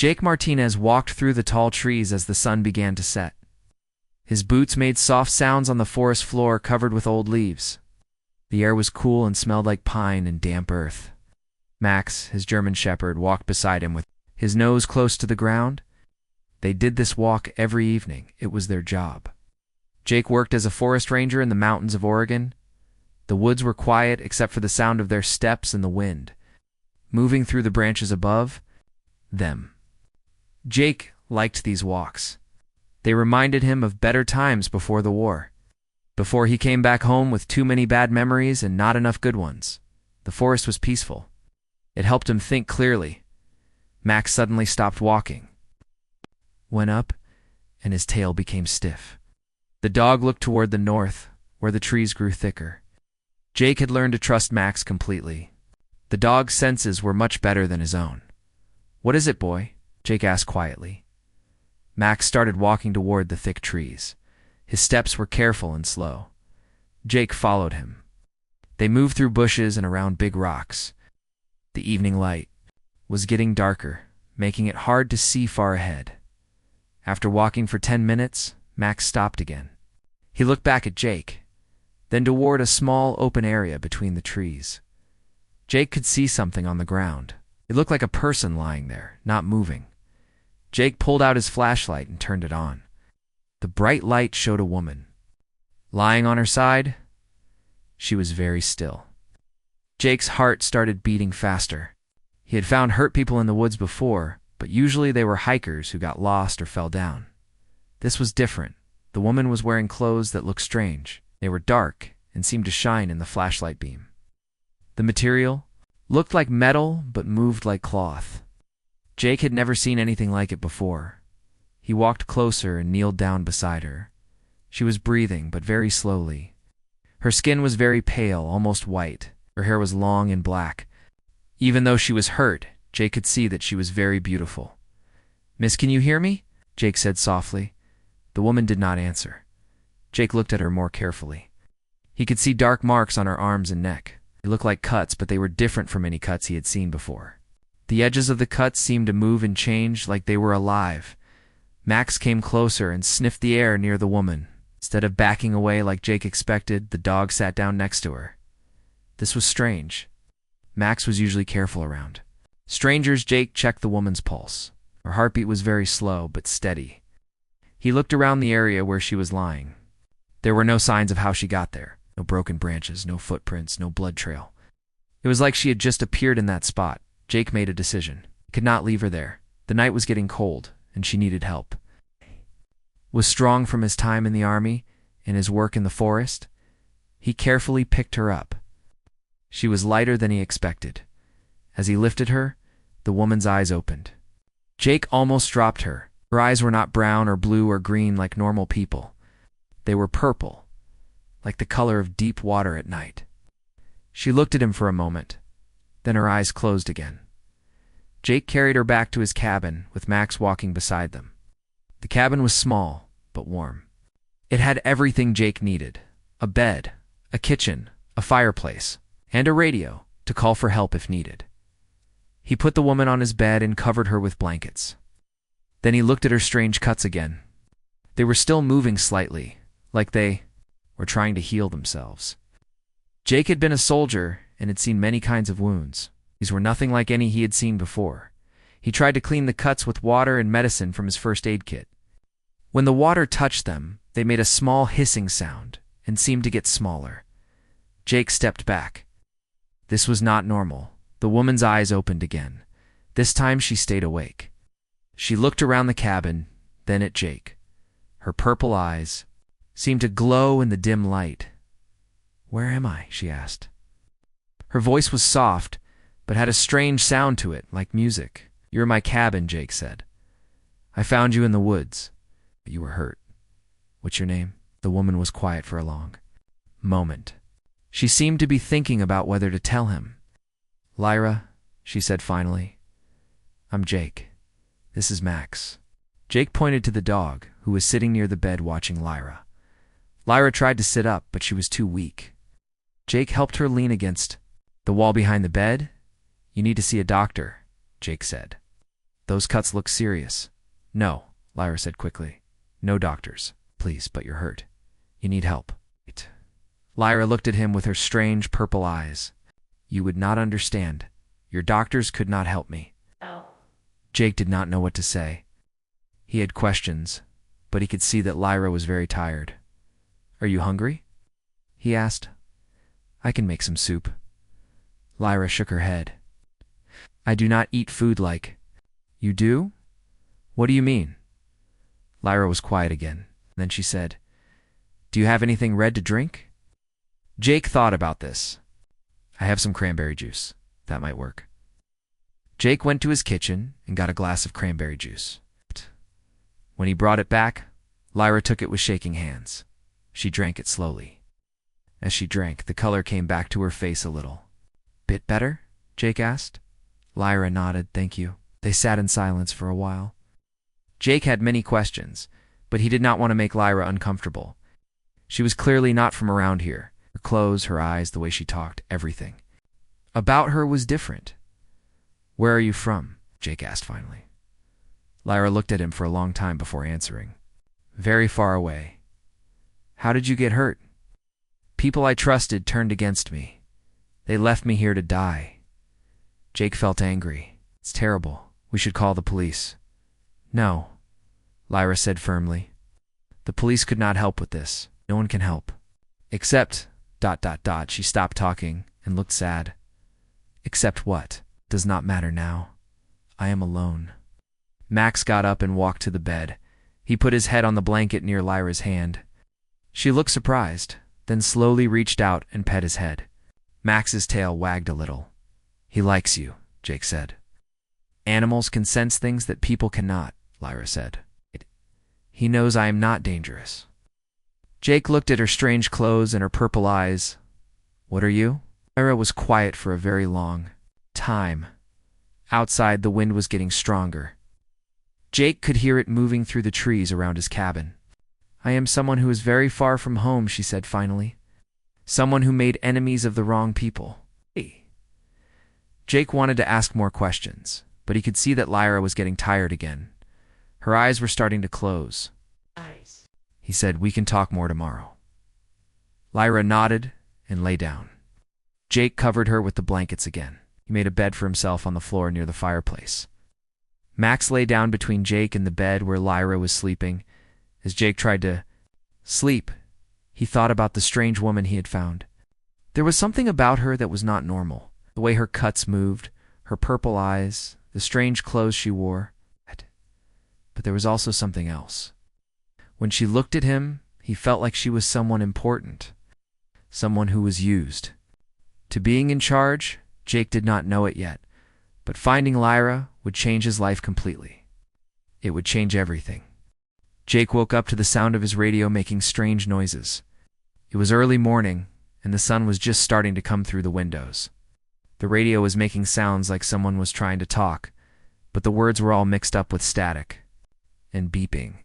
Jake Martinez walked through the tall trees as the sun began to set. His boots made soft sounds on the forest floor covered with old leaves. The air was cool and smelled like pine and damp earth. Max, his German shepherd, walked beside him with his nose close to the ground. They did this walk every evening. It was their job. Jake worked as a forest ranger in the mountains of Oregon. The woods were quiet except for the sound of their steps and the wind moving through the branches above them. Jake liked these walks. They reminded him of better times before the war, before he came back home with too many bad memories and not enough good ones. The forest was peaceful. It helped him think clearly. Max suddenly stopped walking, went up, and his tail became stiff. The dog looked toward the north, where the trees grew thicker. Jake had learned to trust Max completely. The dog's senses were much better than his own. "What is it, boy?" Jake asked quietly. Max started walking toward the thick trees. His steps were careful and slow. Jake followed him. They moved through bushes and around big rocks. The evening light was getting darker, making it hard to see far ahead. After walking for 10 minutes, Max stopped again. He looked back at Jake, then toward a small open area between the trees. Jake could see something on the ground. It looked like a person lying there, not moving. Jake pulled out his flashlight and turned it on. The bright light showed a woman. Lying on her side, she was very still. Jake's heart started beating faster. He had found hurt people in the woods before, but usually they were hikers who got lost or fell down. This was different. The woman was wearing clothes that looked strange. They were dark and seemed to shine in the flashlight beam. The material looked like metal but moved like cloth. Jake had never seen anything like it before. He walked closer and kneeled down beside her. She was breathing, but very slowly. Her skin was very pale, almost white. Her hair was long and black. Even though she was hurt, Jake could see that she was very beautiful. "Miss, can you hear me?" Jake said softly. The woman did not answer. Jake looked at her more carefully. He could see dark marks on her arms and neck. They looked like cuts, but they were different from any cuts he had seen before. The edges of the cuts seemed to move and change like they were alive. Max came closer and sniffed the air near the woman. Instead of backing away like Jake expected, the dog sat down next to her. This was strange. Max was usually careful around strangers. Jake checked the woman's pulse. Her heartbeat was very slow but steady. He looked around the area where she was lying. There were no signs of how she got there. No broken branches, no footprints, no blood trail. It was like she had just appeared in that spot. Jake made a decision. He could not leave her there. The night was getting cold, and she needed help. Was strong from his time in the army and his work in the forest. He carefully picked her up. She was lighter than he expected. As he lifted her, the woman's eyes opened. Jake almost dropped her. Her eyes were not brown or blue or green like normal people. They were purple, like the color of deep water at night. She looked at him for a moment, then her eyes closed again. Jake carried her back to his cabin, with Max walking beside them. The cabin was small, but warm. It had everything Jake needed: a bed, a kitchen, a fireplace, and a radio to call for help if needed. He put the woman on his bed and covered her with blankets. Then he looked at her strange cuts again. They were still moving slightly, like they were trying to heal themselves. Jake had been a soldier and had seen many kinds of wounds. These were nothing like any he had seen before. He tried to clean the cuts with water and medicine from his first aid kit. When the water touched them, they made a small hissing sound and seemed to get smaller. Jake stepped back. This was not normal. The woman's eyes opened again. This time she stayed awake. She looked around the cabin, then at Jake. Her purple eyes seemed to glow in the dim light. "Where am I?" she asked. Her voice was soft, but had a strange sound to it, like music. "You're in my cabin," Jake said. "I found you in the woods, but you were hurt. What's your name?" The woman was quiet for a long moment. She seemed to be thinking about whether to tell him. "Lyra," she said finally. "I'm Jake. This is Max." Jake pointed to the dog, who was sitting near the bed watching Lyra. Lyra tried to sit up, but she was too weak. Jake helped her lean against the wall behind the bed. "You need to see a doctor," Jake said. Those cuts look serious. No, Lyra said quickly. No doctors, please, but you're hurt. You need help. Lyra looked at him with her strange purple eyes. You would not understand. Your doctors could not help me. Oh. Jake did not know what to say. He had questions, but he could see that Lyra was very tired. Are you hungry? He asked. I can make some soup. Lyra shook her head. I do not eat food like. You do? What do you mean? Lyra was quiet again. Then she said, Do you have anything red to drink? Jake thought about this. I have some cranberry juice. That might work. Jake went to his kitchen and got a glass of cranberry juice. When he brought it back, Lyra took it with shaking hands. She drank it slowly. As she drank, the color came back to her face a little. Bit better? Jake asked. Lyra nodded, thank you. They sat in silence for a while. Jake had many questions, but he did not want to make Lyra uncomfortable. She was clearly not from around here. Her clothes, her eyes, the way she talked, everything about her was different. Where are you from? Jake asked finally. Lyra looked at him for a long time before answering. Very far away. How did you get hurt? People I trusted turned against me. They left me here to die. Jake felt angry. It's terrible. We should call the police. No, Lyra said firmly. The police could not help with this. No one can help. Except... She stopped talking and looked sad. Except what? Does not matter now. I am alone. Max got up and walked to the bed. He put his head on the blanket near Lyra's hand. She looked surprised, then slowly reached out and pet his head. Max's tail wagged a little. He likes you, Jake said. Animals can sense things that people cannot, Lyra said. He knows I am not dangerous. Jake looked at her strange clothes and her purple eyes. What are you? Lyra was quiet for a very long time. Outside, the wind was getting stronger. Jake could hear it moving through the trees around his cabin. I am someone who is very far from home, she said finally. Someone who made enemies of the wrong people. Jake wanted to ask more questions, but he could see that Lyra was getting tired again. Her eyes were starting to close. He said, we can talk more tomorrow. Lyra nodded and lay down. Jake covered her with the blankets again. He made a bed for himself on the floor near the fireplace. Max lay down between Jake and the bed where Lyra was sleeping. As Jake tried to sleep, he thought about the strange woman he had found. There was something about her that was not normal. The way her cuts moved, her purple eyes, the strange clothes she wore. But there was also something else. When she looked at him, he felt like she was someone important, someone who was used. To being in charge, Jake did not know it yet, but finding Lyra would change his life completely. It would change everything. Jake woke up to the sound of his radio making strange noises. It was early morning, and the sun was just starting to come through the windows. The radio was making sounds like someone was trying to talk, but the words were all mixed up with static and beeping.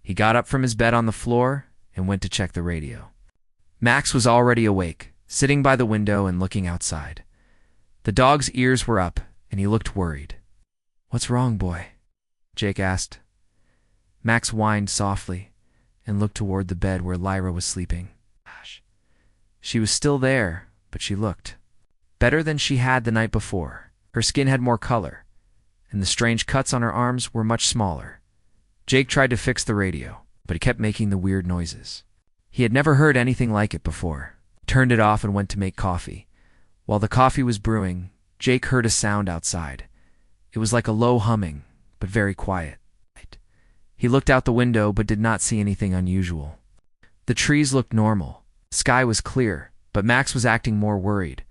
He got up from his bed on the floor and went to check the radio. Max was already awake, sitting by the window and looking outside. The dog's ears were up, and he looked worried. What's wrong, boy? Jake asked. Max whined softly and looked toward the bed where Lyra was sleeping. She was still there, but she looked better than she had the night before. Her skin had more color, and the strange cuts on her arms were much smaller. Jake tried to fix the radio, but it kept making the weird noises. He had never heard anything like it before. Turned it off and went to make coffee. While the coffee was brewing, Jake heard a sound outside. It was like a low humming, but very quiet. He looked out the window but did not see anything unusual. The trees looked normal. The sky was clear, but Max was acting more worried.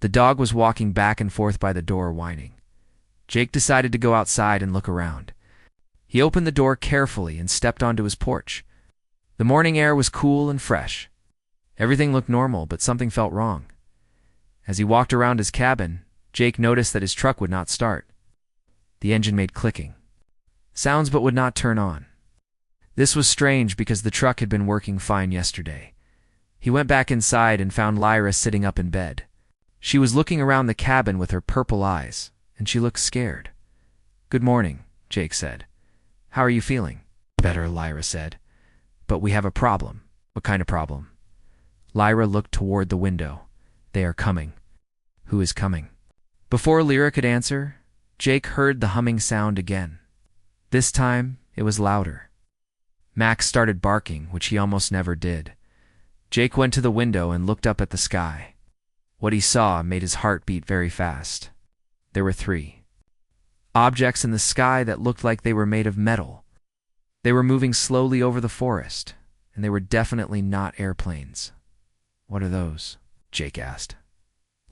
The dog was walking back and forth by the door, whining. Jake decided to go outside and look around. He opened the door carefully and stepped onto his porch. The morning air was cool and fresh. Everything looked normal, but something felt wrong. As he walked around his cabin, Jake noticed that his truck would not start. The engine made clicking sounds but would not turn on. This was strange because the truck had been working fine yesterday. He went back inside and found Lyra sitting up in bed. She was looking around the cabin with her purple eyes, and she looked scared. Good morning, Jake said. How are you feeling? Better, Lyra said. But we have a problem. What kind of problem? Lyra looked toward the window. They are coming. Who is coming? Before Lyra could answer, Jake heard the humming sound again. This time, it was louder. Max started barking, which he almost never did. Jake went to the window and looked up at the sky. What he saw made his heart beat very fast. There were 3 objects in the sky that looked like they were made of metal. They were moving slowly over the forest, and they were definitely not airplanes. What are those? Jake asked.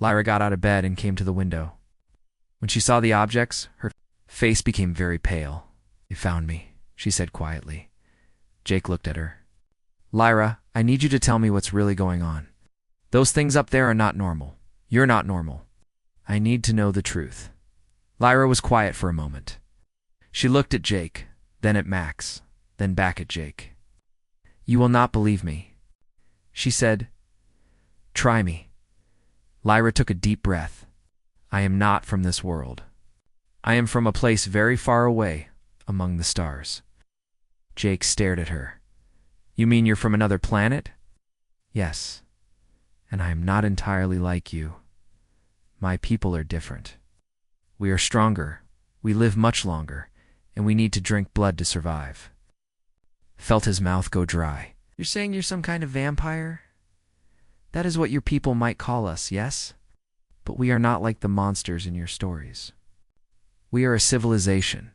Lyra got out of bed and came to the window. When she saw the objects, her face became very pale. You found me, she said quietly. Jake looked at her. Lyra, I need you to tell me what's really going on. Those things up there are not normal. You're not normal. I need to know the truth. Lyra was quiet for a moment. She looked at Jake, then at Max, then back at Jake. You will not believe me, she said. Try me. Lyra took a deep breath. I am not from this world. I am from a place very far away, among the stars. Jake stared at her. You mean you're from another planet? Yes. And I am not entirely like you. My people are different. We are stronger, we live much longer, and we need to drink blood to survive. Felt his mouth go dry. You're saying you're some kind of vampire? That is what your people might call us, yes? But we are not like the monsters in your stories. We are a civilization.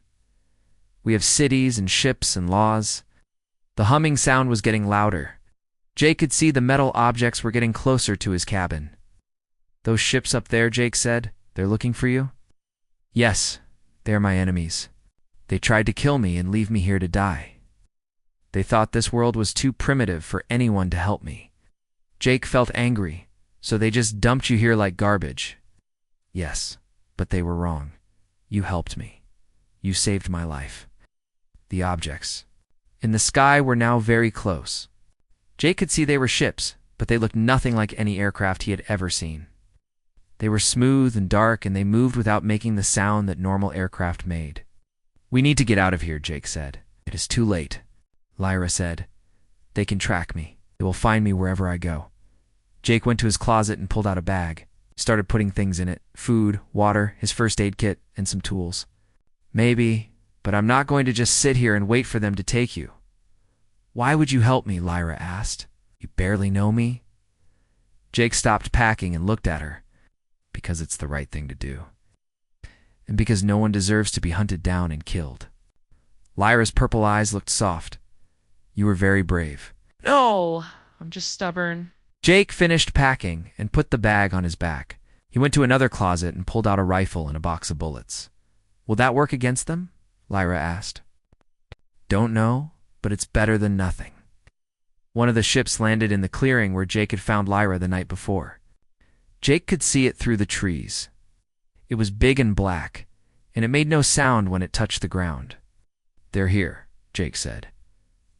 We have cities and ships and laws. The humming sound was getting louder. Jake could see the metal objects were getting closer to his cabin. Those ships up there, Jake said, they're looking for you? Yes, they're my enemies. They tried to kill me and leave me here to die. They thought this world was too primitive for anyone to help me. Jake felt angry, so they just dumped you here like garbage. Yes, but they were wrong. You helped me. You saved my life. The objects in the sky were now very close. Jake could see they were ships, but they looked nothing like any aircraft he had ever seen. They were smooth and dark, and they moved without making the sound that normal aircraft made. We need to get out of here, Jake said. It is too late, Lyra said. They can track me. They will find me wherever I go. Jake went to his closet and pulled out a bag. Started putting things in it. Food, water, his first aid kit, and some tools. Maybe, but I'm not going to just sit here and wait for them to take you. Why would you help me? Lyra asked. You barely know me? Jake stopped packing and looked at her. Because it's the right thing to do. And because no one deserves to be hunted down and killed. Lyra's purple eyes looked soft. You were very brave. No, I'm just stubborn. Jake finished packing and put the bag on his back. He went to another closet and pulled out a rifle and a box of bullets. Will that work against them? Lyra asked. Don't know, but it's better than nothing. One of the ships landed in the clearing where Jake had found Lyra the night before. Jake could see it through the trees. It was big and black, and it made no sound when it touched the ground. They're here, Jake said.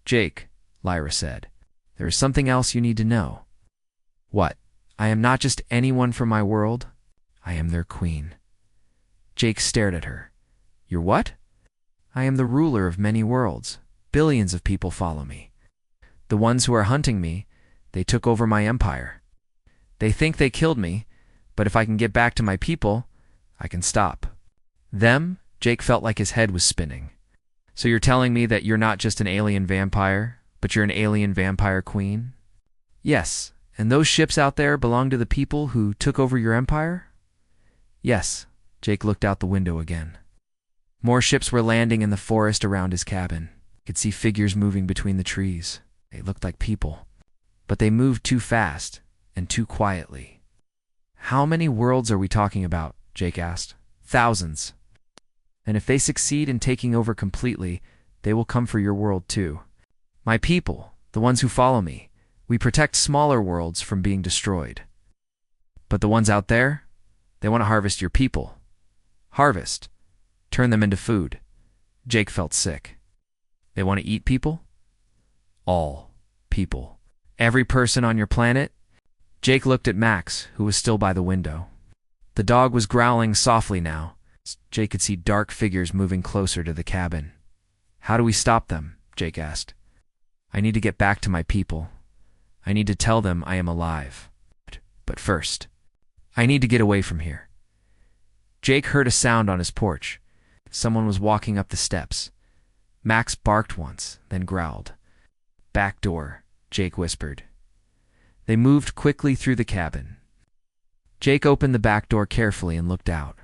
Jake, Lyra said, there is something else you need to know. What? I am not just anyone from my world. I am their queen. Jake stared at her. You're what? I am the ruler of many worlds. Billions of people follow me. The ones who are hunting me, they took over my empire. They think they killed me, but if I can get back to my people, I can stop. Them? Jake felt like his head was spinning. So you're telling me that you're not just an alien vampire, but you're an alien vampire queen? Yes, and those ships out there belong to the people who took over your empire? Yes, Jake looked out the window again. More ships were landing in the forest around his cabin. He could see figures moving between the trees. They looked like people, but they moved too fast and too quietly. How many worlds are we talking about? Jake asked. Thousands. And if they succeed in taking over completely, they will come for your world too. My people, the ones who follow me, we protect smaller worlds from being destroyed. But the ones out there, they want to harvest your people. Harvest. Turn them into food. Jake felt sick. They want to eat people? All people. Every person on your planet? Jake looked at Max, who was still by the window. The dog was growling softly now. Jake could see dark figures moving closer to the cabin. How do we stop them? Jake asked. I need to get back to my people. I need to tell them I am alive. But first, I need to get away from here. Jake heard a sound on his porch. Someone was walking up the steps. Max barked once, then growled. Back door, Jake whispered. They moved quickly through the cabin. Jake opened the back door carefully and looked out.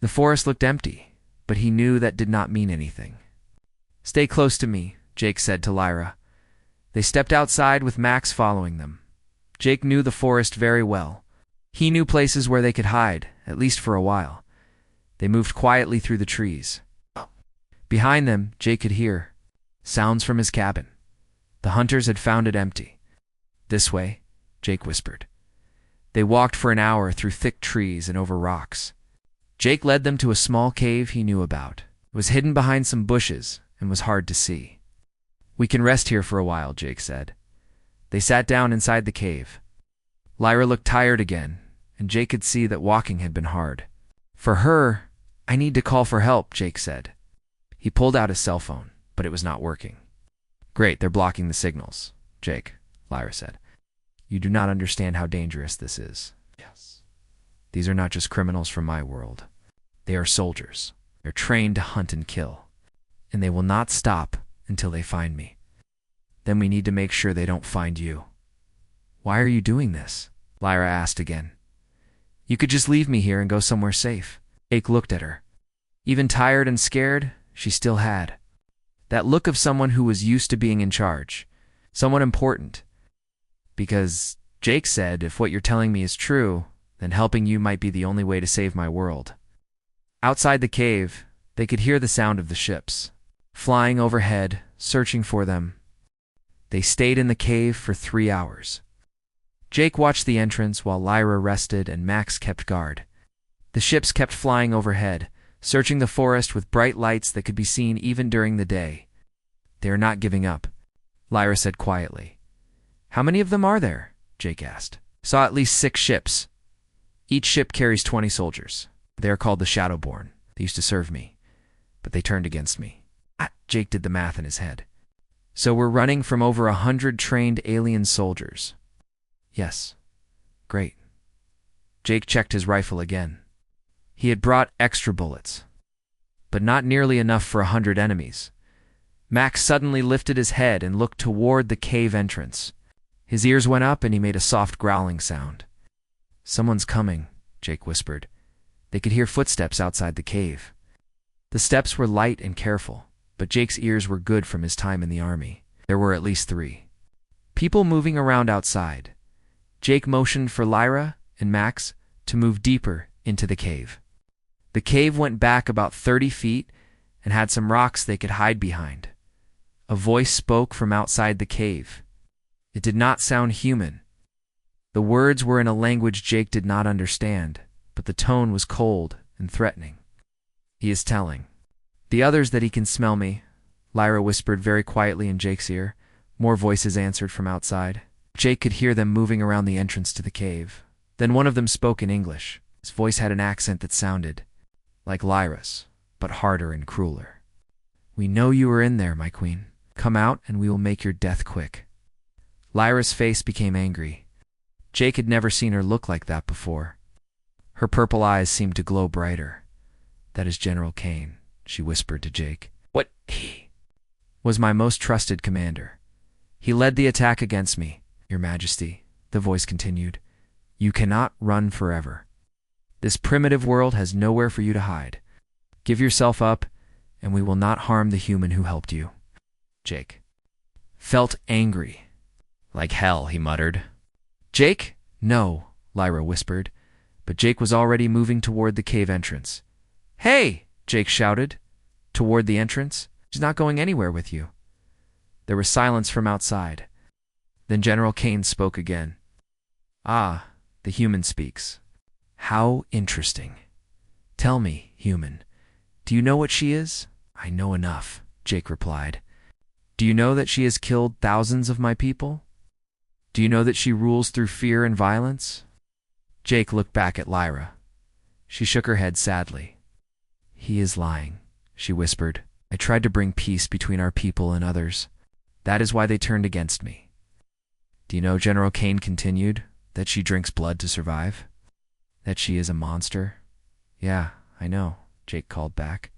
The forest looked empty, but he knew that did not mean anything. Stay close to me, Jake said to Lyra. They stepped outside with Max following them. Jake knew the forest very well. He knew places where they could hide, at least for a while. They moved quietly through the trees. Behind them, Jake could hear sounds from his cabin. The hunters had found it empty. This way, Jake whispered. They walked for an hour through thick trees and over rocks. Jake led them to a small cave he knew about. It was hidden behind some bushes and was hard to see. We can rest here for a while, Jake said. They sat down inside the cave. Lyra looked tired again, and Jake could see that walking had been hard. For her, I need to call for help, Jake said. He pulled out his cell phone, but it was not working. Great, they're blocking the signals, Jake, Lyra said. You do not understand how dangerous this is. Yes. These are not just criminals from my world. They are soldiers. They're trained to hunt and kill. And they will not stop until they find me. Then we need to make sure they don't find you. Why are you doing this? Lyra asked again. You could just leave me here and go somewhere safe. Jake looked at her. Even tired and scared, she still had that look of someone who was used to being in charge. Someone important. Because Jake said, if what you're telling me is true, then helping you might be the only way to save my world. Outside the cave, they could hear the sound of the ships, flying overhead, searching for them. They stayed in the cave for 3 hours. Jake watched the entrance while Lyra rested and Max kept guard. The ships kept flying overhead, searching the forest with bright lights that could be seen even during the day. They are not giving up, Lyra said quietly. How many of them are there? Jake asked. Saw at least 6 ships. Each ship carries 20 soldiers. They are called the Shadowborn. They used to serve me, but they turned against me. Jake did the math in his head. So we're running from over 100 trained alien soldiers. Yes. Great. Jake checked his rifle again. He had brought extra bullets, but not nearly enough for 100 enemies. Max suddenly lifted his head and looked toward the cave entrance. His ears went up and he made a soft growling sound. Someone's coming, Jake whispered. They could hear footsteps outside the cave. The steps were light and careful, but Jake's ears were good from his time in the army. There were at least 3. People moving around outside. Jake motioned for Lyra and Max to move deeper into the cave. The cave went back about 30 feet and had some rocks they could hide behind. A voice spoke from outside the cave. It did not sound human. The words were in a language Jake did not understand, but the tone was cold and threatening. He is telling the others that he can smell me, Lyra whispered very quietly in Jake's ear. More voices answered from outside. Jake could hear them moving around the entrance to the cave. Then one of them spoke in English. His voice had an accent that sounded like Lyra's, but harder and crueler. We know you are in there, my queen. Come out and we will make your death quick. Lyra's face became angry. Jake had never seen her look like that before. Her purple eyes seemed to glow brighter. That is General Kane, she whispered to Jake. What? He was my most trusted commander. He led the attack against me, Your Majesty, the voice continued. You cannot run forever. This primitive world has nowhere for you to hide. Give yourself up, and we will not harm the human who helped you. Jake felt angry. Like hell, he muttered. Jake? No, Lyra whispered, but Jake was already moving toward the cave entrance. Hey, Jake shouted, toward the entrance. She's not going anywhere with you. There was silence from outside. Then General Kane spoke again. Ah, the human speaks. How interesting. Tell me, human, do you know what she is? I know enough, Jake replied. Do you know that she has killed thousands of my people? Do you know that she rules through fear and violence? Jake looked back at Lyra. She shook her head sadly. He is lying, she whispered. I tried to bring peace between our people and others. That is why they turned against me. Do you know, General Kane continued, that she drinks blood to survive? That she is a monster? Yeah, I know, Jake called back.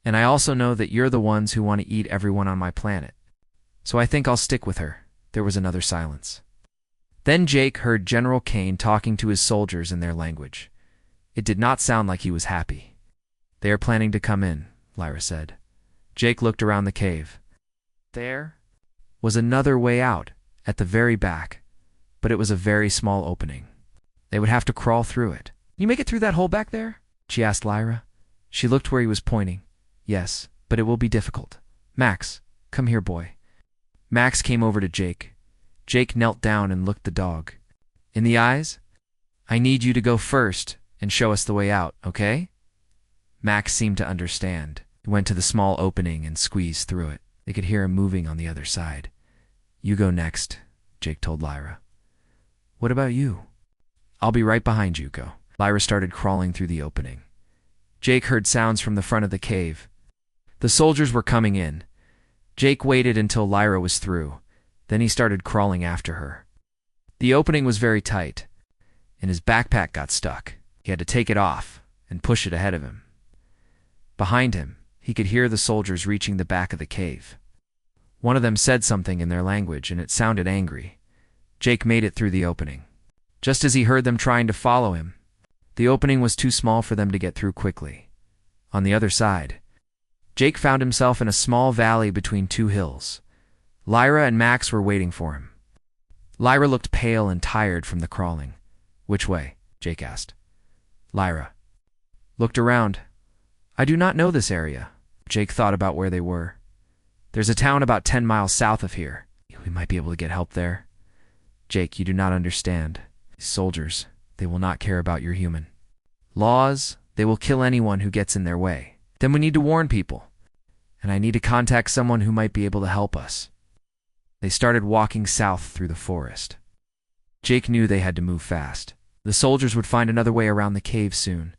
And I also know that you're the ones who want to eat everyone on my planet. So I think I'll stick with her. There was another silence. Then Jake heard General Kane talking to his soldiers in their language. It did not sound like he was happy. They are planning to come in, Lyra said. Jake looked around the cave. There was another way out, at the very back, but it was a very small opening. They would have to crawl through it. You make it through that hole back there? She asked Lyra. She looked where he was pointing. Yes, but it will be difficult. Max, come here, boy. Max came over to Jake. Jake knelt down and looked the dog in the eyes. I need you to go first and show us the way out, okay? Max seemed to understand. He went to the small opening and squeezed through it. They could hear him moving on the other side. You go next, Jake told Lyra. What about you? I'll be right behind you, go. Lyra started crawling through the opening. Jake heard sounds from the front of the cave. The soldiers were coming in. Jake waited until Lyra was through. Then he started crawling after her. The opening was very tight, and his backpack got stuck. He had to take it off and push it ahead of him. Behind him, he could hear the soldiers reaching the back of the cave. One of them said something in their language, and it sounded angry. Jake made it through the opening. Just as he heard them trying to follow him, the opening was too small for them to get through quickly. On the other side, Jake found himself in a small valley between two hills. Lyra and Max were waiting for him. Lyra looked pale and tired from the crawling. Which way? Jake asked. Lyra looked around. I do not know this area. Jake thought about where they were. There's a town about 10 miles south of here. We might be able to get help there. Jake, you do not understand. These soldiers, they will not care about your human. Laws, they will kill anyone who gets in their way. Then we need to warn people. And I need to contact someone who might be able to help us. They started walking south through the forest. Jake knew they had to move fast. The soldiers would find another way around the cave soon.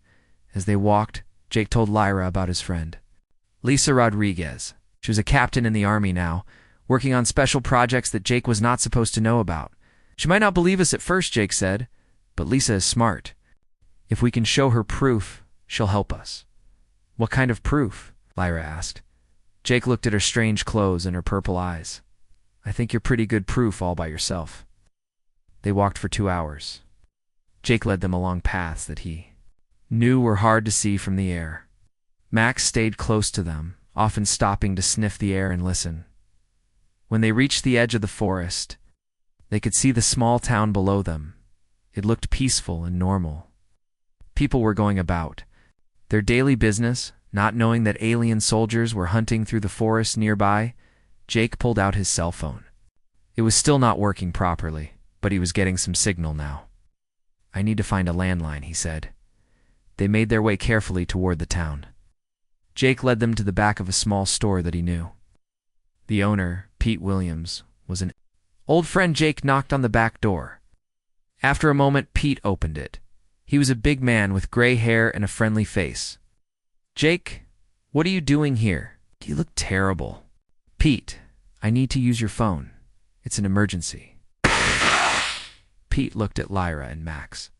As they walked, Jake told Lyra about his friend, Lisa Rodriguez. She was a captain in the army now, working on special projects that Jake was not supposed to know about. She might not believe us at first, Jake said, but Lisa is smart. If we can show her proof, she'll help us. What kind of proof? Lyra asked. Jake looked at her strange clothes and her purple eyes. I think you're pretty good proof all by yourself. They walked for 2 hours. Jake led them along paths that he knew were hard to see from the air. Max stayed close to them, often stopping to sniff the air and listen. When they reached the edge of the forest, they could see the small town below them. It looked peaceful and normal. People were going about their daily business, not knowing that alien soldiers were hunting through the forest nearby. Jake pulled out his cell phone. It was still not working properly, but he was getting some signal now. I need to find a landline, he said. They made their way carefully toward the town. Jake led them to the back of a small store that he knew. The owner, Pete Williams, was an old friend. Jake knocked on the back door. After a moment, Pete opened it. He was a big man with gray hair and a friendly face. Jake, what are you doing here? You look terrible. Pete, I need to use your phone. It's an emergency. Pete looked at Lyra and Max.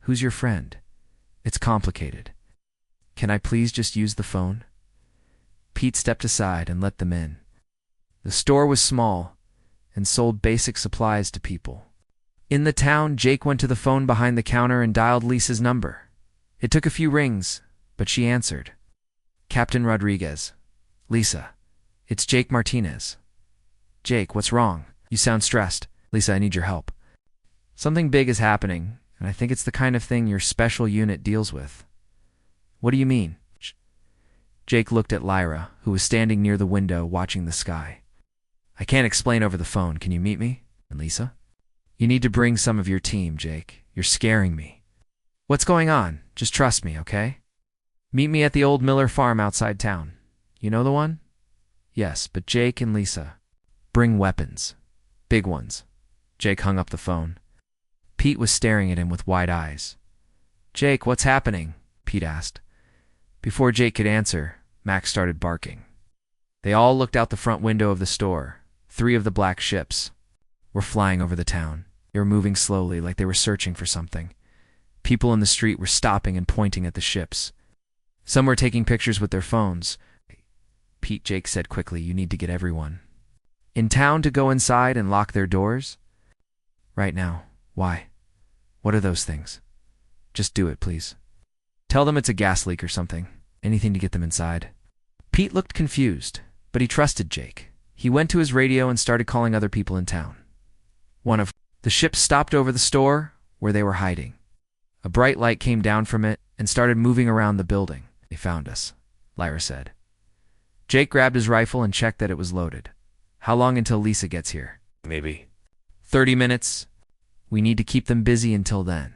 Who's your friend? It's complicated. Can I please just use the phone? Pete stepped aside and let them in. The store was small and sold basic supplies to people. In the town, Jake went to the phone behind the counter and dialed Lisa's number. It took a few rings, but she answered. Captain Rodriguez. Lisa, it's Jake Martinez. Jake, what's wrong? You sound stressed. Lisa, I need your help. Something big is happening, and I think it's the kind of thing your special unit deals with. What do you mean? Jake looked at Lyra, who was standing near the window watching the sky. I can't explain over the phone. Can you meet me? And Lisa? You need to bring some of your team, Jake. You're scaring me. What's going on? Just trust me, okay? Meet me at the old Miller farm outside town. You know the one? Yes, but Jake and Lisa, bring weapons. Big ones. Jake hung up the phone. Pete was staring at him with wide eyes. Jake, what's happening? Pete asked. Before Jake could answer, Max started barking. They all looked out the front window of the store. 3 of the black ships were flying over the town. They were moving slowly, like they were searching for something. People in the street were stopping and pointing at the ships. Some were taking pictures with their phones. Pete, Jake said quickly, you need to get everyone in town to go inside and lock their doors? Right now. Why? What are those things? Just do it, please. Tell them it's a gas leak or something. Anything to get them inside. Pete looked confused, but he trusted Jake. He went to his radio and started calling other people in town. One of the ships stopped over the store where they were hiding. A bright light came down from it and started moving around the building. They found us, Lyra said. Jake grabbed his rifle and checked that it was loaded. How long until Lisa gets here? Maybe 30 minutes. We need to keep them busy until then.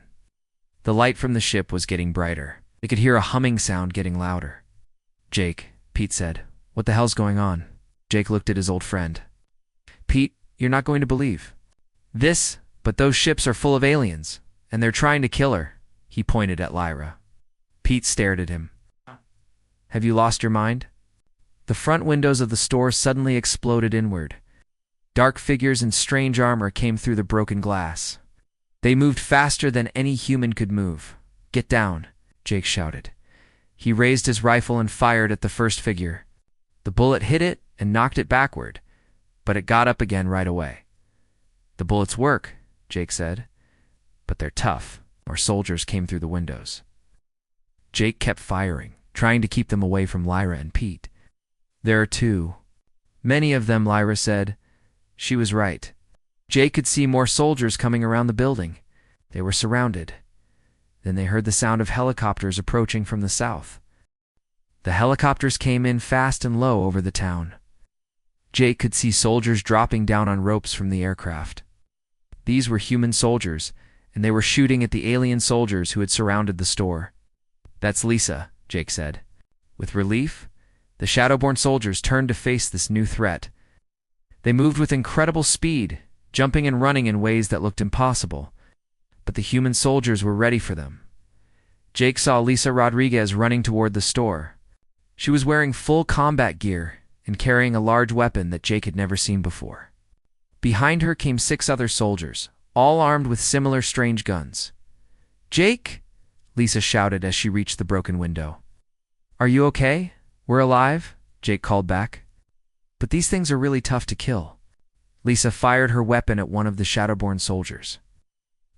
The light from the ship was getting brighter. They could hear a humming sound getting louder. Jake, Pete said, what the hell's going on? Jake looked at his old friend. Pete, you're not going to believe this, but those ships are full of aliens, and they're trying to kill her. He pointed at Lyra. Pete stared at him. Have you lost your mind? The front windows of the store suddenly exploded inward. Dark figures in strange armor came through the broken glass. They moved faster than any human could move. Get down, Jake shouted. He raised his rifle and fired at the first figure. The bullet hit it and knocked it backward, but it got up again right away. The bullets work, Jake said, but they're tough. More soldiers came through the windows. Jake kept firing, trying to keep them away from Lyra and Pete. There are 2. Many of them, Lyra said. She was right. Jake could see more soldiers coming around the building. They were surrounded. Then they heard the sound of helicopters approaching from the south. The helicopters came in fast and low over the town. Jake could see soldiers dropping down on ropes from the aircraft. These were human soldiers, and they were shooting at the alien soldiers who had surrounded the store. That's Lisa, Jake said. With relief, the Shadowborn soldiers turned to face this new threat. They moved with incredible speed, jumping and running in ways that looked impossible. But the human soldiers were ready for them. Jake saw Lisa Rodriguez running toward the store. She was wearing full combat gear and carrying a large weapon that Jake had never seen before. Behind her came 6 other soldiers, all armed with similar strange guns. Jake, Lisa shouted as she reached the broken window. Are you okay? We're alive, Jake called back. But these things are really tough to kill. Lisa fired her weapon at one of the Shadowborn soldiers.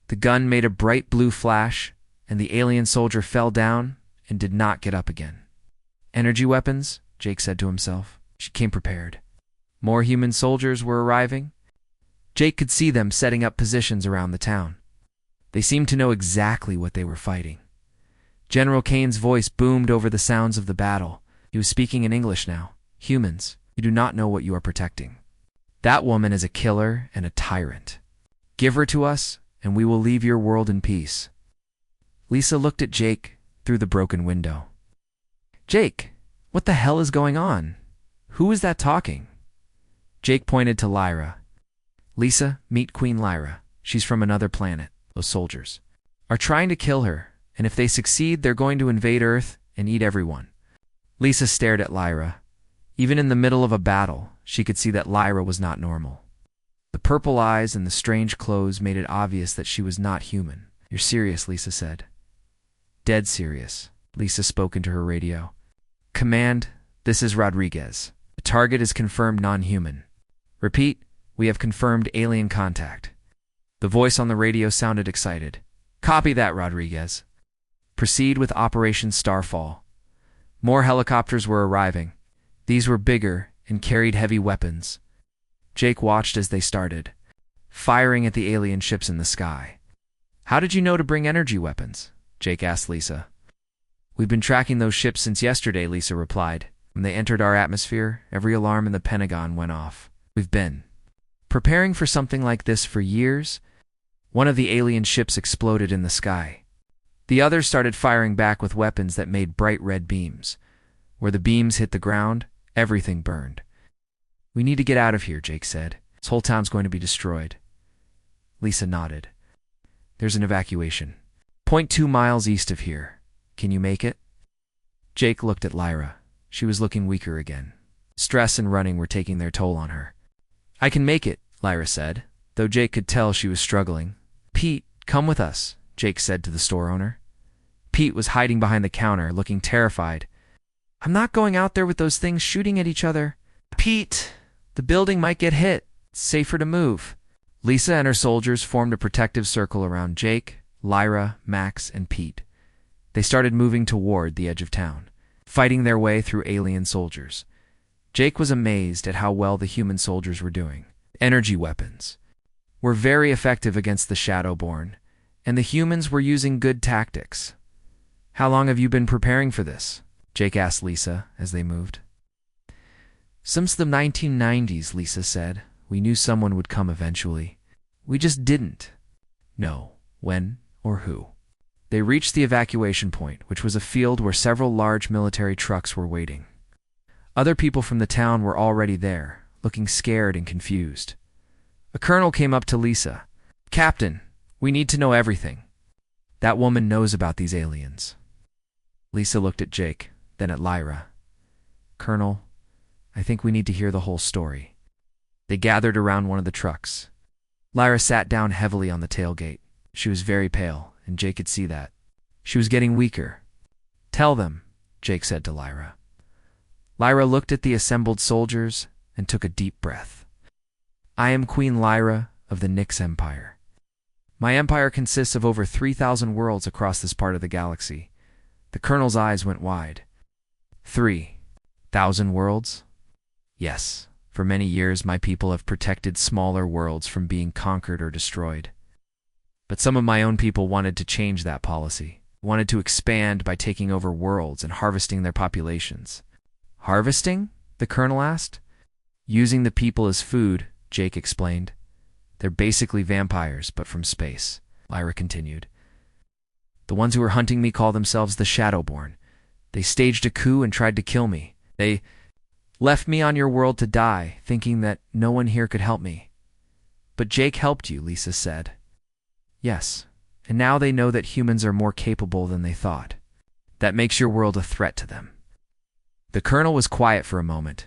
The gun made a bright blue flash, and the alien soldier fell down and did not get up again. Energy weapons, Jake said to himself. She came prepared. More human soldiers were arriving. Jake could see them setting up positions around the town. They seemed to know exactly what they were fighting. General Kane's voice boomed over the sounds of the battle. He was speaking in English now. Humans, you do not know what you are protecting. That woman is a killer and a tyrant. Give her to us, and we will leave your world in peace. Lisa looked at Jake through the broken window. Jake, what the hell is going on? Who is that talking? Jake pointed to Lyra. Lisa, meet Queen Lyra. She's from another planet. Those soldiers are trying to kill her, and if they succeed, they're going to invade Earth and eat everyone. Lisa stared at Lyra. Even in the middle of a battle, she could see that Lyra was not normal. The purple eyes and the strange clothes made it obvious that she was not human. You're serious, Lisa said. Dead serious, Lisa spoke into her radio. Command, this is Rodriguez. The target is confirmed non-human. Repeat, we have confirmed alien contact. The voice on the radio sounded excited. Copy that, Rodriguez. Proceed with Operation Starfall. More helicopters were arriving. These were bigger and carried heavy weapons. Jake watched as they started, firing at the alien ships in the sky. How did you know to bring energy weapons? Jake asked Lisa. We've been tracking those ships since yesterday, Lisa replied. When they entered our atmosphere, every alarm in the Pentagon went off. We've been preparing for something like this for years. One of the alien ships exploded in the sky. The others started firing back with weapons that made bright red beams. Where the beams hit the ground, everything burned. We need to get out of here, Jake said. This whole town's going to be destroyed. Lisa nodded. There's an evacuation. 0.2 miles east of here. Can you make it? Jake looked at Lyra. She was looking weaker again. Stress and running were taking their toll on her. I can make it, Lyra said, though Jake could tell she was struggling. Pete, come with us, Jake said to the store owner. Pete was hiding behind the counter, looking terrified. I'm not going out there with those things shooting at each other. Pete, the building might get hit. It's safer to move. Lisa and her soldiers formed a protective circle around Jake, Lyra, Max, and Pete. They started moving toward the edge of town, fighting their way through alien soldiers. Jake was amazed at how well the human soldiers were doing. Energy weapons were very effective against the Shadowborn, and the humans were using good tactics. How long have you been preparing for this? Jake asked Lisa as they moved. Since the 1990s, Lisa said. We knew someone would come eventually. We just didn't know when or who. They reached the evacuation point, which was a field where several large military trucks were waiting. Other people from the town were already there, looking scared and confused. A colonel came up to Lisa. Captain, we need to know everything. That woman knows about these aliens. Lisa looked at Jake, then at Lyra. Colonel, I think we need to hear the whole story. They gathered around one of the trucks. Lyra sat down heavily on the tailgate. She was very pale, and Jake could see that. She was getting weaker. Tell them, Jake said to Lyra. Lyra looked at the assembled soldiers and took a deep breath. I am Queen Lyra of the Nyx Empire. My empire consists of over 3,000 worlds across this part of the galaxy. The colonel's eyes went wide. 3,000 worlds? Yes. For many years, my people have protected smaller worlds from being conquered or destroyed. But some of my own people wanted to change that policy, wanted to expand by taking over worlds and harvesting their populations. Harvesting? The colonel asked. Using the people as food, Jake explained. They're basically vampires, but from space, Lyra continued. The ones who were hunting me call themselves the Shadowborn. They staged a coup and tried to kill me. They left me on your world to die, thinking that no one here could help me. But Jake helped you, Lisa said. Yes, and now they know that humans are more capable than they thought. That makes your world a threat to them. The colonel was quiet for a moment.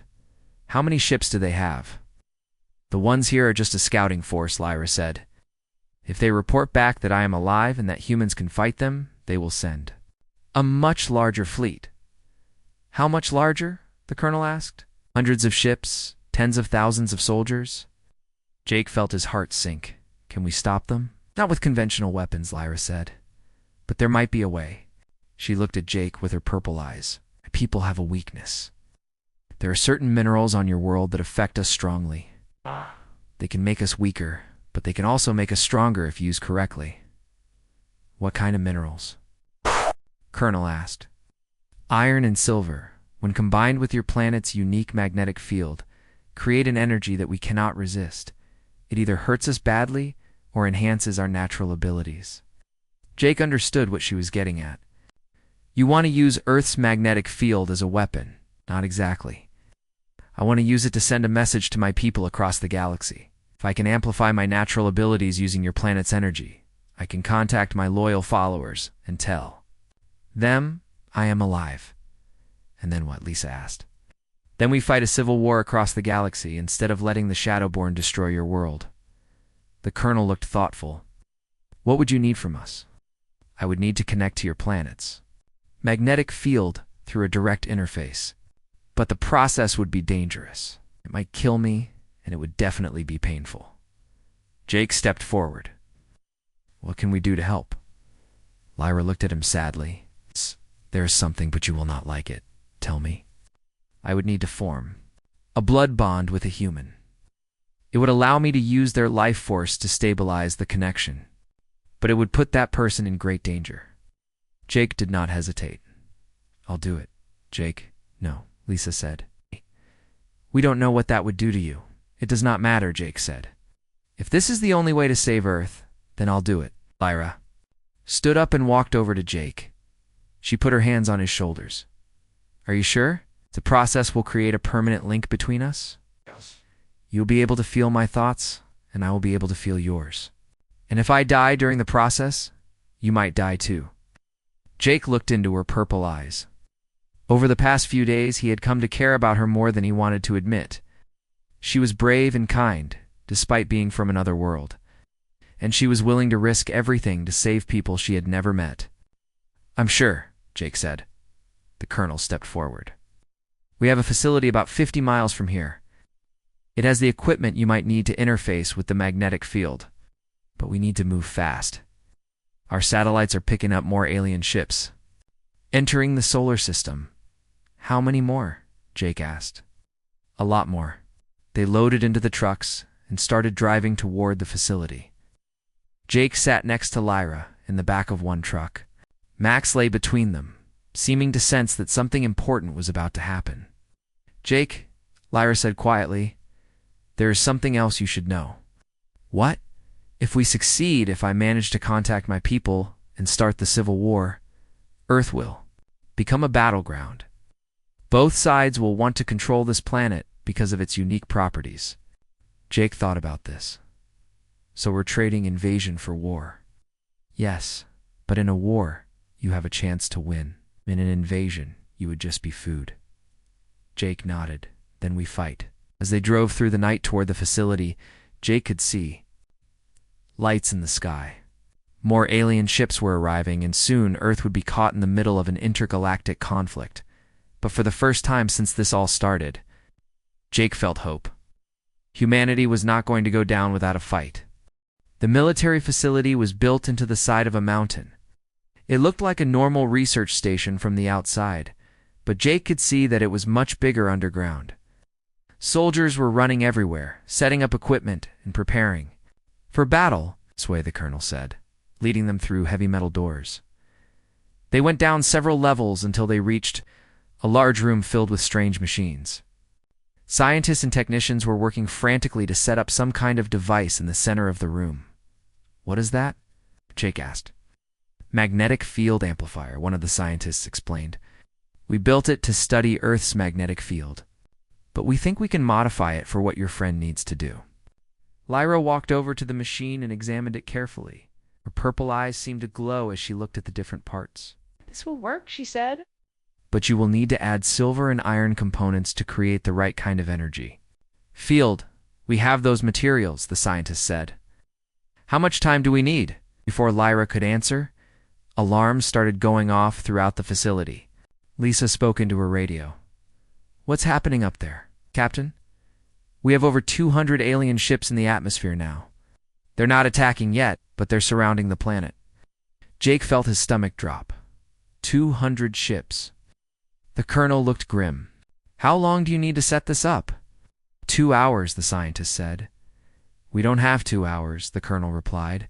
How many ships do they have? The ones here are just a scouting force, Lyra said. If they report back that I am alive and that humans can fight them, they will send a much larger fleet. How much larger? The colonel asked. Hundreds of ships, tens of thousands of soldiers. Jake felt his heart sink. Can we stop them? Not with conventional weapons, Lyra said. But there might be a way. She looked at Jake with her purple eyes. People have a weakness. There are certain minerals on your world that affect us strongly. They can make us weaker, but they can also make us stronger if used correctly. What kind of minerals? Colonel asked. Iron and silver, when combined with your planet's unique magnetic field, create an energy that we cannot resist. It either hurts us badly or enhances our natural abilities. Jake understood what she was getting at. You want to use Earth's magnetic field as a weapon. Not exactly. I want to use it to send a message to my people across the galaxy. If I can amplify my natural abilities using your planet's energy, I can contact my loyal followers and tell them I am alive. And then what? Lisa asked. Then we fight a civil war across the galaxy instead of letting the Shadowborn destroy your world. The colonel looked thoughtful. What would you need from us? I would need to connect to your planets. Magnetic field through a direct interface. But the process would be dangerous. It might kill me, and it would definitely be painful. Jake stepped forward. What can we do to help? Lyra looked at him sadly. There is something, but you will not like it. Tell me. I would need to form a blood bond with a human. It would allow me to use their life force to stabilize the connection, but it would put that person in great danger. Jake did not hesitate. I'll do it. Jake, no, Lisa said. We don't know what that would do to you. It does not matter, Jake said. If this is the only way to save Earth, then I'll do it. Lyra stood up and walked over to Jake. She put her hands on his shoulders. Are you sure? The process will create a permanent link between us? Yes. You'll be able to feel my thoughts, and I will be able to feel yours. And if I die during the process, you might die too. Jake looked into her purple eyes. Over the past few days, he had come to care about her more than he wanted to admit. She was brave and kind, despite being from another world, and she was willing to risk everything to save people she had never met. "I'm sure," Jake said. The colonel stepped forward. "We have a facility about 50 miles from here. It has the equipment you might need to interface with the magnetic field, but we need to move fast. Our satellites are picking up more alien ships entering the solar system." "How many more?" Jake asked. "A lot more." They loaded into the trucks and started driving toward the facility. Jake sat next to Lyra in the back of one truck. Max lay between them, seeming to sense that something important was about to happen. "Jake," Lyra said quietly, "there is something else you should know." "What?" "If we succeed, if I manage to contact my people and start the Civil War, Earth will become a battleground. Both sides will want to control this planet because of its unique properties." Jake thought about this. "So we're trading invasion for war." "Yes, but in a war, you have a chance to win. In an invasion, you would just be food." Jake nodded. "Then we fight." As they drove through the night toward the facility, Jake could see lights in the sky. More alien ships were arriving, and soon Earth would be caught in the middle of an intergalactic conflict. But for the first time since this all started, Jake felt hope. Humanity was not going to go down without a fight. The military facility was built into the side of a mountain. It looked like a normal research station from the outside, but Jake could see that it was much bigger underground. Soldiers were running everywhere, setting up equipment and preparing for battle, "This way," the colonel said, leading them through heavy metal doors. They went down several levels until they reached a large room filled with strange machines. Scientists and technicians were working frantically to set up some kind of device in the center of the room. "What is that?" Jake asked. "Magnetic field amplifier," one of the scientists explained. "We built it to study Earth's magnetic field, but we think we can modify it for what your friend needs to do." Lyra walked over to the machine and examined it carefully. Her purple eyes seemed to glow as she looked at the different parts. "This will work," she said. "But you will need to add silver and iron components to create the right kind of energy." "Field, we have those materials," the scientist said. "How much time do we need?" Before Lyra could answer, alarms started going off throughout the facility. Lisa spoke into her radio. "What's happening up there, Captain? We have over 200 alien ships in the atmosphere now. They're not attacking yet, but they're surrounding the planet." Jake felt his stomach drop. 200 ships. The colonel looked grim. "How long do you need to set this up?" 2 hours, the scientist said. "We don't have 2 hours," the colonel replied.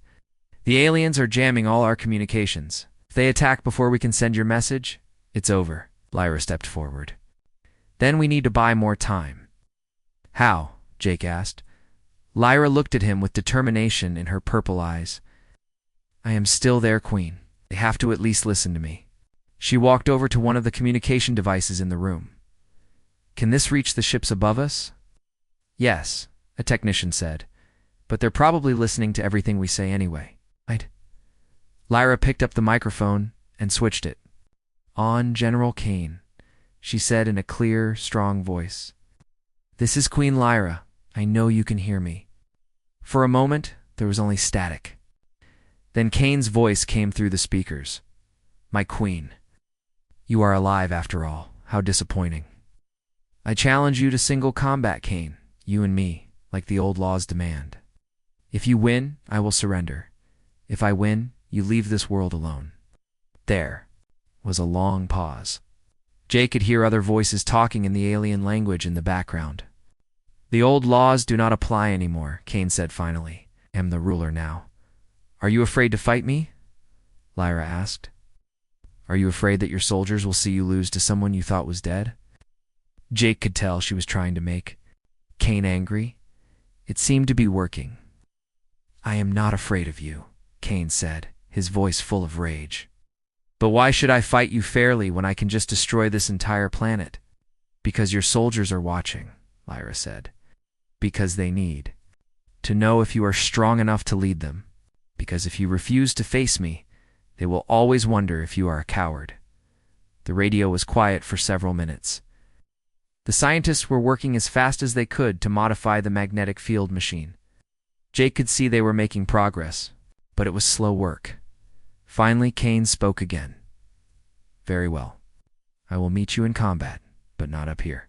"The aliens are jamming all our communications. If they attack before we can send your message, it's over." Lyra stepped forward. "Then we need to buy more time." "How?" Jake asked. Lyra looked at him with determination in her purple eyes. "I am still their queen. They have to at least listen to me." She walked over to one of the communication devices in the room. "Can this reach the ships above us?" "Yes," a technician said, "but they're probably listening to everything we say anyway." "Right." Lyra picked up the microphone and switched it. "On General Kane," she said in a clear, strong voice. "This is Queen Lyra. I know you can hear me." For a moment, there was only static. Then Kane's voice came through the speakers. "My queen, you are alive after all. How disappointing. I challenge you to single combat, Kane, you and me, like the old laws demand. If you win, I will surrender. If I win, you leave this world alone." There was a long pause. Jake could hear other voices talking in the alien language in the background. "The old laws do not apply anymore," Kane said finally. "I am the ruler now." "Are you afraid to fight me?" Lyra asked. "Are you afraid that your soldiers will see you lose to someone you thought was dead?" Jake could tell she was trying to make Kane angry. It seemed to be working. "I am not afraid of you," Kane said, his voice full of rage. "But why should I fight you fairly when I can just destroy this entire planet?" "Because your soldiers are watching," Lyra said. "Because they need to know if you are strong enough to lead them. Because if you refuse to face me, they will always wonder if you are a coward." The radio was quiet for several minutes. The scientists were working as fast as they could to modify the magnetic field machine. Jake could see they were making progress, but it was slow work. Finally, Kane spoke again. "Very well. I will meet you in combat, but not up here.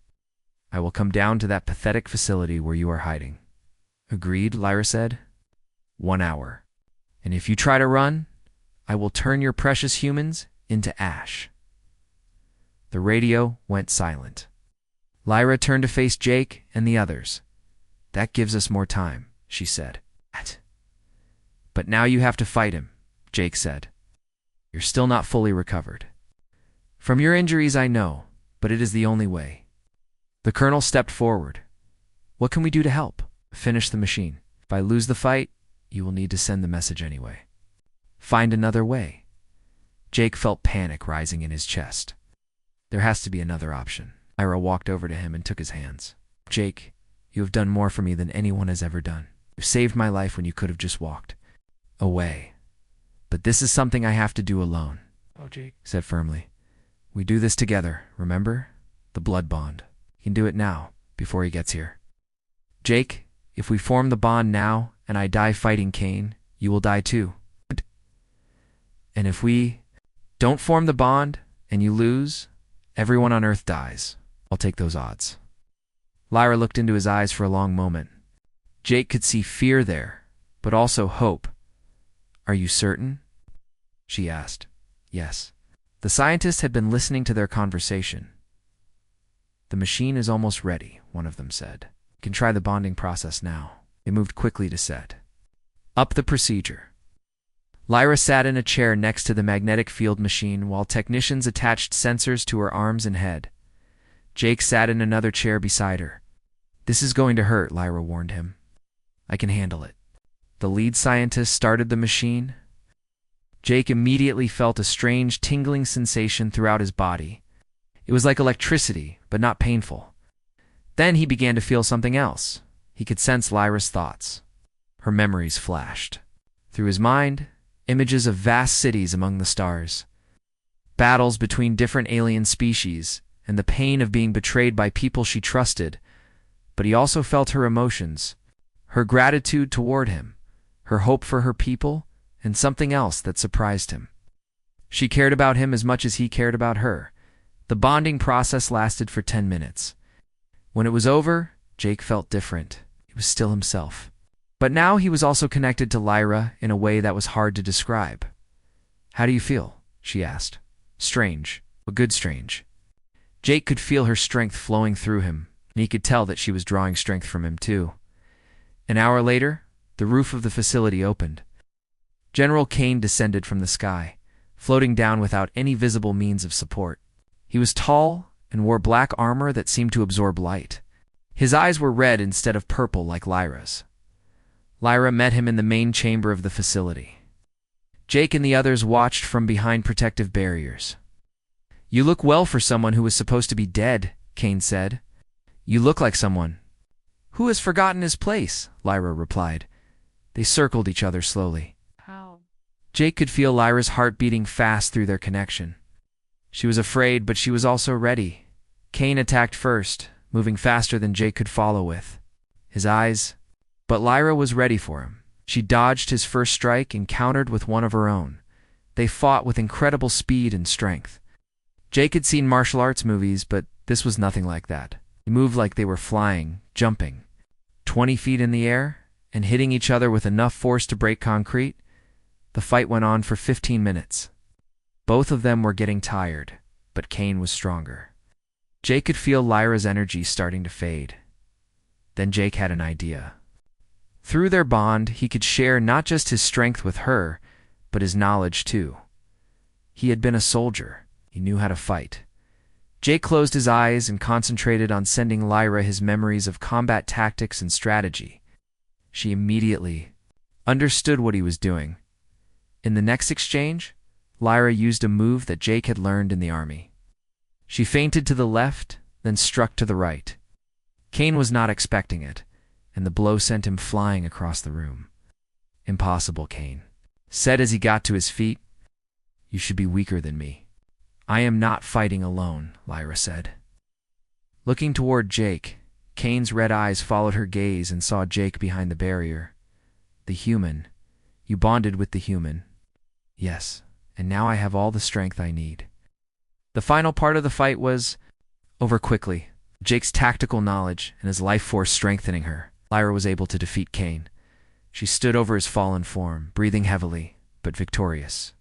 I will come down to that pathetic facility where you are hiding." "Agreed," Lyra said. "1 hour. And if you try to run, I will turn your precious humans into ash." The radio went silent. Lyra turned to face Jake and the others. "That gives us more time," she said. "But now you have to fight him," Jake said. "You're still not fully recovered. From your injuries I know, but it is the only way." The colonel stepped forward. "What can we do to help?" "Finish the machine. If I lose the fight, you will need to send the message anyway." "Find another way." Jake felt panic rising in his chest. "There has to be another option." Lyra walked over to him and took his hands. "Jake, you have done more for me than anyone has ever done. You saved my life when you could have just walked away. But this is something I have to do alone." "Oh, Jake," said firmly. "We do this together, remember? The blood bond. You can do it now, before he gets here." "Jake, if we form the bond now and I die fighting Kane, you will die too. And if we don't form the bond and you lose, everyone on Earth dies. I'll take those odds." Lyra looked into his eyes for a long moment. Jake could see fear there, but also hope. "Are you certain?" she asked. "Yes." The scientists had been listening to their conversation. "The machine is almost ready," one of them said. "You can try the bonding process now." They moved quickly to set up the procedure. Lyra sat in a chair next to the magnetic field machine while technicians attached sensors to her arms and head. Jake sat in another chair beside her. "This is going to hurt," Lyra warned him. "I can handle it." The lead scientist started the machine. Jake immediately felt a strange tingling sensation throughout his body. It was like electricity, but not painful. Then he began to feel something else. He could sense Lyra's thoughts. Her memories flashed. Through his mind, images of vast cities among the stars, battles between different alien species, and the pain of being betrayed by people she trusted. But he also felt her emotions, her gratitude toward him, her hope for her people, and something else that surprised him. She cared about him as much as he cared about her. The bonding process lasted for 10 minutes. When it was over, Jake felt different. He was still himself. But now he was also connected to Lyra in a way that was hard to describe. "How do you feel?" she asked. "Strange, but good strange." Jake could feel her strength flowing through him, and he could tell that she was drawing strength from him too. An hour later, the roof of the facility opened. General Kane descended from the sky, floating down without any visible means of support. He was tall and wore black armor that seemed to absorb light. His eyes were red instead of purple like Lyra's. Lyra met him in the main chamber of the facility. Jake and the others watched from behind protective barriers. "You look well for someone who was supposed to be dead," Kane said. "You look like someone who has forgotten his place," Lyra replied. They circled each other slowly. How? Jake could feel Lyra's heart beating fast through their connection. She was afraid, but she was also ready. Kane attacked first, moving faster than Jake could follow with his eyes. But Lyra was ready for him. She dodged his first strike and countered with one of her own. They fought with incredible speed and strength. Jake had seen martial arts movies, but this was nothing like that. They moved like they were flying, jumping 20 feet in the air, and hitting each other with enough force to break concrete. The fight went on for 15 minutes. Both of them were getting tired, but Kane was stronger. Jake could feel Lyra's energy starting to fade. Then Jake had an idea. Through their bond, he could share not just his strength with her, but his knowledge too. He had been a soldier. He knew how to fight. Jake closed his eyes and concentrated on sending Lyra his memories of combat tactics and strategy. She immediately understood what he was doing. In the next exchange, Lyra used a move that Jake had learned in the army. She feinted to the left, then struck to the right. Kane was not expecting it, and the blow sent him flying across the room. "Impossible," Kane said as he got to his feet. "You should be weaker than me. I am not fighting alone, Lyra said. Looking toward Jake, Kane's red eyes followed her gaze and saw Jake behind the barrier. The human. You bonded with the human. Yes, and now I have all the strength I need. The final part of the fight was over quickly. Jake's tactical knowledge and his life force strengthening her, Lyra was able to defeat Kane. She stood over his fallen form, breathing heavily, but victorious.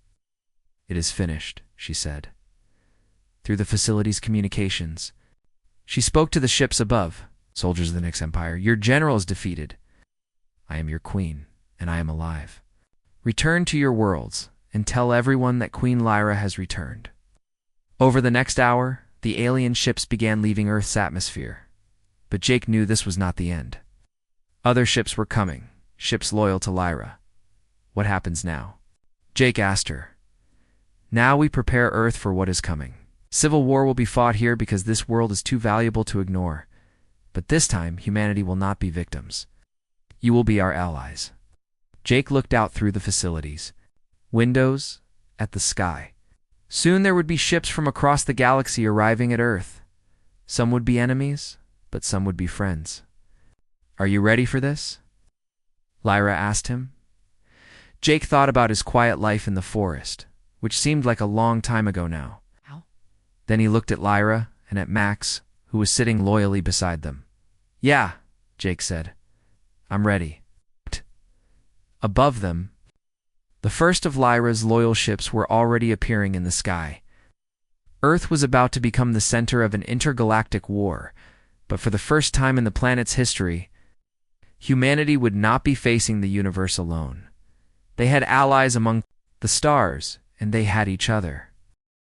It is finished, she said. Through the facility's communications, she spoke to the ships above. Soldiers of the Nyx Empire, your general is defeated. I am your queen, and I am alive. Return to your worlds, and tell everyone that Queen Lyra has returned. Over the next hour, the alien ships began leaving Earth's atmosphere. But Jake knew this was not the end. Other ships were coming, ships loyal to Lyra. What happens now? Jake asked her. Now we prepare Earth for what is coming. Civil war will be fought here because this world is too valuable to ignore. But this time, humanity will not be victims. You will be our allies. Jake looked out through the facilities. Windows, at the sky. Soon there would be ships from across the galaxy arriving at Earth. Some would be enemies, but some would be friends. Are you ready for this? Lyra asked him. Jake thought about his quiet life in the forest, which seemed like a long time ago now. Then he looked at Lyra and at Max, who was sitting loyally beside them. Yeah, Jake said. I'm ready. Above them, the first of Lyra's loyal ships were already appearing in the sky. Earth was about to become the center of an intergalactic war, but for the first time in the planet's history, humanity would not be facing the universe alone. They had allies among the stars, and they had each other.